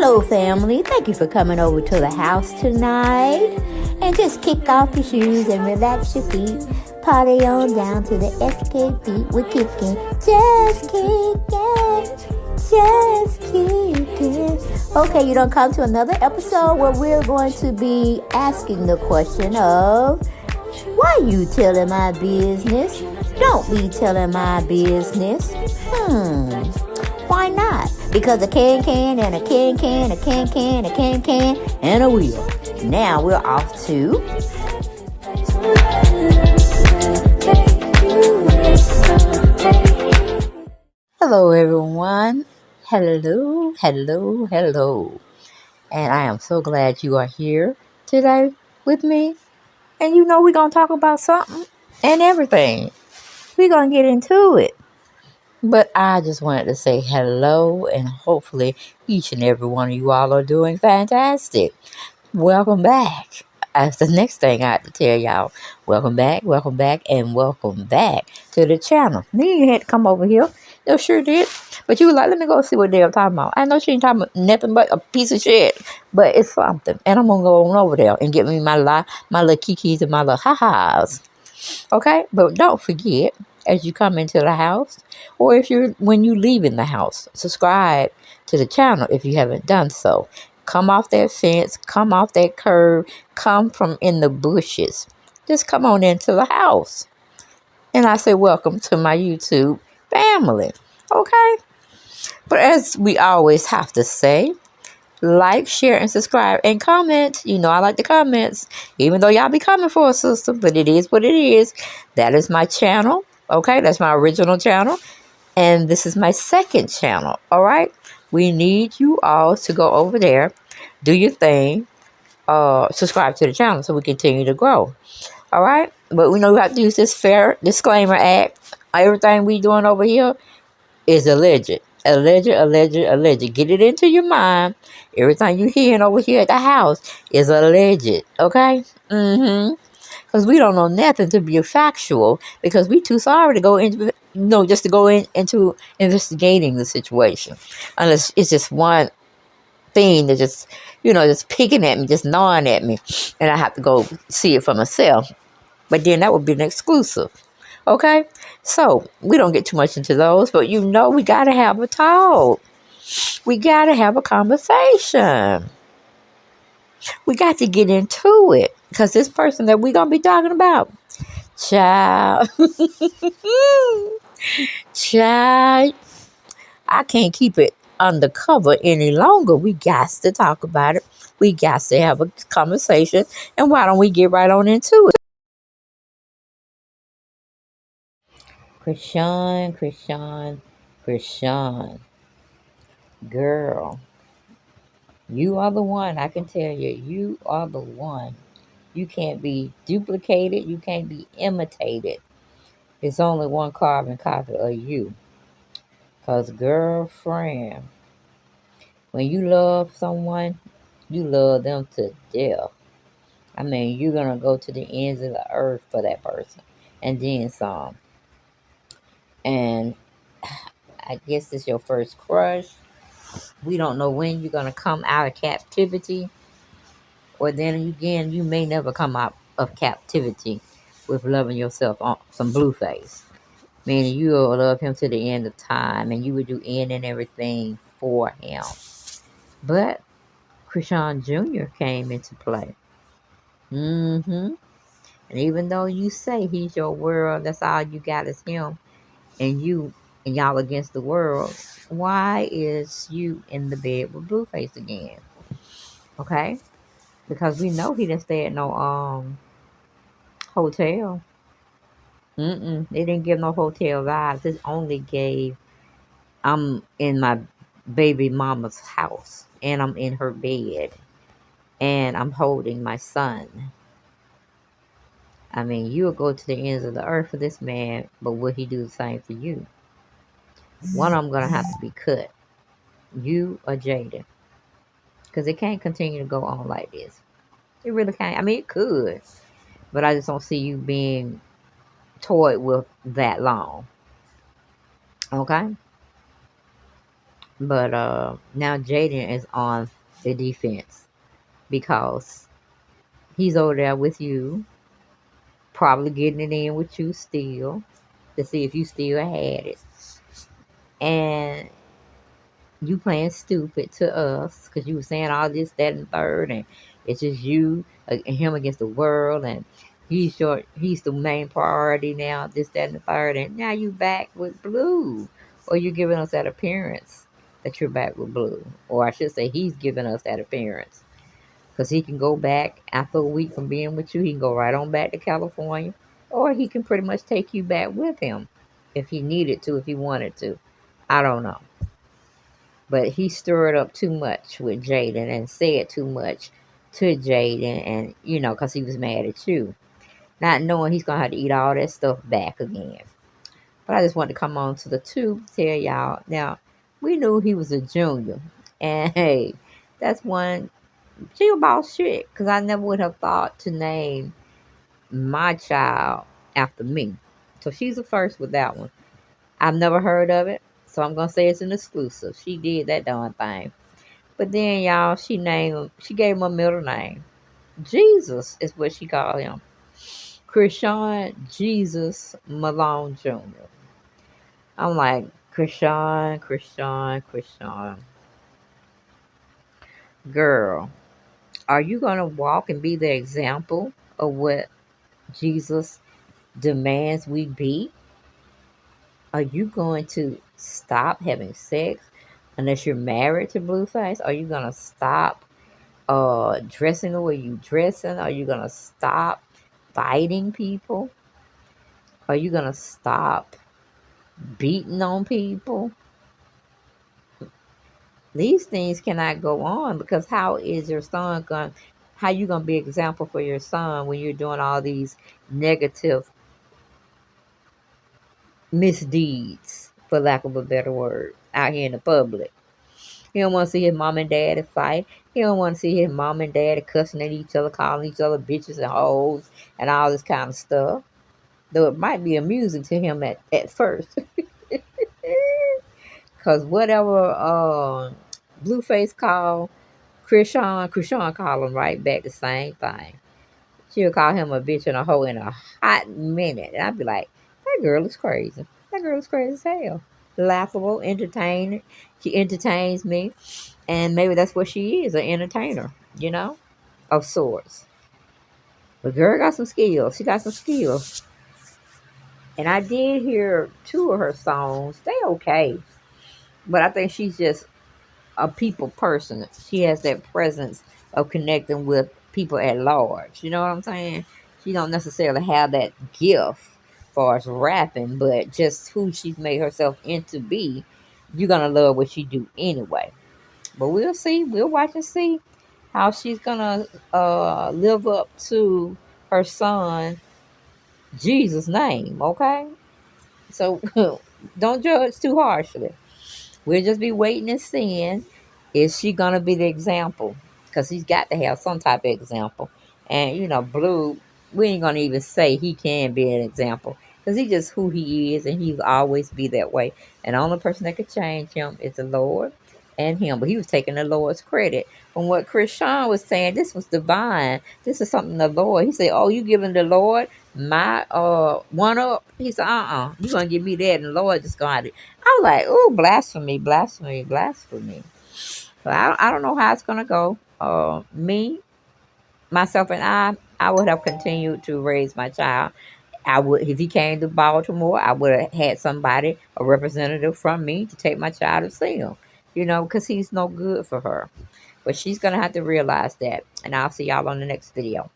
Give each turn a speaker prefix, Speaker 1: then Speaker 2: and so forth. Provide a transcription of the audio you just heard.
Speaker 1: Hello, family. Thank you for coming over to the house tonight. And just kick off your shoes and relax your feet. Party on down to the SK beat. We're kicking, just kicking, just kicking. Okay, you don't come to another episode where we're going to be asking the question of, why you telling my business? Don't be telling my business. Why not? Because a can and a can, a can, and a wheel. Now we're off to... Hello, everyone. Hello. And I am so glad you are here today with me. And you know we're going to talk about something and everything. We're going to get into it. But I just wanted to say hello, and hopefully each and every one of you all are doing fantastic. Welcome back. That's the next thing I have to tell y'all. Welcome back, and welcome back to the channel. Then you had to come over here. No, sure did. But you were like, let me go see what they're talking about. I know she ain't talking about nothing but a piece of shit. But it's something. And I'm going to go on over there and get me my little kikis and my little ha-has. Okay? But don't forget, as you come into the house, or when you leave in the house, subscribe to the channel if you haven't done so. Come off that fence, come off that curb, come from in the bushes. Just come on into the house. And I say welcome to my YouTube family. Okay? But as we always have to say, like, share, and subscribe, and comment. You know I like the comments, even though y'all be coming for a sister, but it is what it is. That is my channel, okay? That's my original channel, and this is my second channel, all right? We need you all to go over there, do your thing, subscribe to the channel so we continue to grow, all right? But we know we have to use this fair disclaimer act. Everything we doing over here is alleged. Alleged. Get it into your mind. Everything you hearing over here at the house is alleged. Okay? Because we don't know nothing to be factual, because we too sorry to go into, just to go into investigating the situation. Unless it's just one thing that just picking at me, just gnawing at me, and I have to go see it for myself. But then that would be an exclusive. Okay? So, we don't get too much into those, but we got to have a talk. We got to have a conversation. We got to get into it, because this person that we're going to be talking about, child, I can't keep it undercover any longer. We got to talk about it. We got to have a conversation, and why don't we get right on into it? Chrisean, girl, you are the one. I can tell you, you are the one. You can't be duplicated. You can't be imitated. It's only one carbon copy of you. Because, girlfriend, when you love someone, you love them to death. I mean, you're going to go to the ends of the earth for that person. And then some. And I guess it's your first crush. We don't know when you're going to come out of captivity. Or then again, you may never come out of captivity with loving yourself on some blue face. Meaning you will love him to the end of time, and you would do any and everything for him. But Chrisean Jr. came into play. And even though you say he's your world, that's all you got is him, and y'all against the world, why is you in the bed with Blueface again? Okay? Because we know he didn't stay at no hotel. They didn't give no hotel vibes. It only gave, I'm in my baby mama's house, and I'm in her bed, and I'm holding my son. I mean, you will go to the ends of the earth for this man, but will he do the same for you? One of them going to have to be cut. You or Jada. Because it can't continue to go on like this. It really can't. I mean, it could. But I just don't see you being toyed with that long. Okay? But now Jaden is on the defense because he's over there with you, probably getting it in with you still to see if you still had it. And you playing stupid to us because you were saying all this, that, and third, and it's just you and him against the world, and he's the main priority now, this, that, and the third, and now you back with Blue, or you're giving us that appearance that you're back with Blue, or I should say he's giving us that appearance because he can go back after a week from being with you. He can go right on back to California, or he can pretty much take you back with him if he needed to, if he wanted to. I don't know. But he stirred up too much with Jaden and said too much to Jaden, and because he was mad at you, not knowing he's gonna have to eat all that stuff back again. But I just wanted to come on to the tube to tell y'all. Now, we knew he was a junior, and hey, that's one she about shit because I never would have thought to name my child after me. So she's the first with that one. I've never heard of it, so I'm gonna say it's an exclusive. She did that darn thing. But then, y'all, she gave him a middle name. Jesus is what she called him. Chrisean Jesus Malone Jr. I'm like, Chrisean, Chrisean, Chrisean. Girl, are you going to walk and be the example of what Jesus demands we be? Are you going to stop having sex unless you're married to Blueface? Are you going to stop dressing the way you dressing? Are you gonna stop fighting people? Are you gonna stop beating on people? These things cannot go on because how is your son going? How you gonna be an example for your son when you're doing all these negative misdeeds, for lack of a better word, out here in the public? He don't want to see his mom and dad fight. He don't want to see his mom and dad cussing at each other, calling each other bitches and hoes and all this kind of stuff. Though it might be amusing to him at first. Because whatever Blueface called Chrisean call him right back the same thing. She'll call him a bitch and a hoe in a hot minute. And I'd be like, that girl is crazy. That girl is crazy as hell. Laughable, entertaining. She entertains me. And maybe that's what she is, an entertainer, of sorts. But girl got some skills. She got some skills. And I did hear 2 of her songs. They okay. But I think she's just a people person. She has that presence of connecting with people at large. You know what I'm saying? She don't necessarily have that gift for us rapping, but just who she's made herself into be, you're gonna love what she do anyway. But we'll see. We'll watch and see how she's gonna live up to her son Jesus' name. Okay, so don't judge too harshly. We'll just be waiting and seeing, is she gonna be the example? Because he's got to have some type of example. And Blue, we ain't gonna even say he can be an example because he's just who he is, and he'll always be that way. And the only person that could change him is the Lord and him. But he was taking the Lord's credit from what Chrisean was saying. This was divine. This is something the Lord. He said, "Oh, you giving the Lord my one up?" He said, You gonna give me that, and the Lord just gonna have to. I was like, "Ooh, blasphemy, blasphemy, blasphemy." So I don't know how it's gonna go. Me, myself, and I would have continued to raise my child. I would, if he came to Baltimore, I would have had somebody, a representative from me, to take my child to see him. Because he's no good for her. But she's gonna have to realize that. And I'll see y'all on the next video.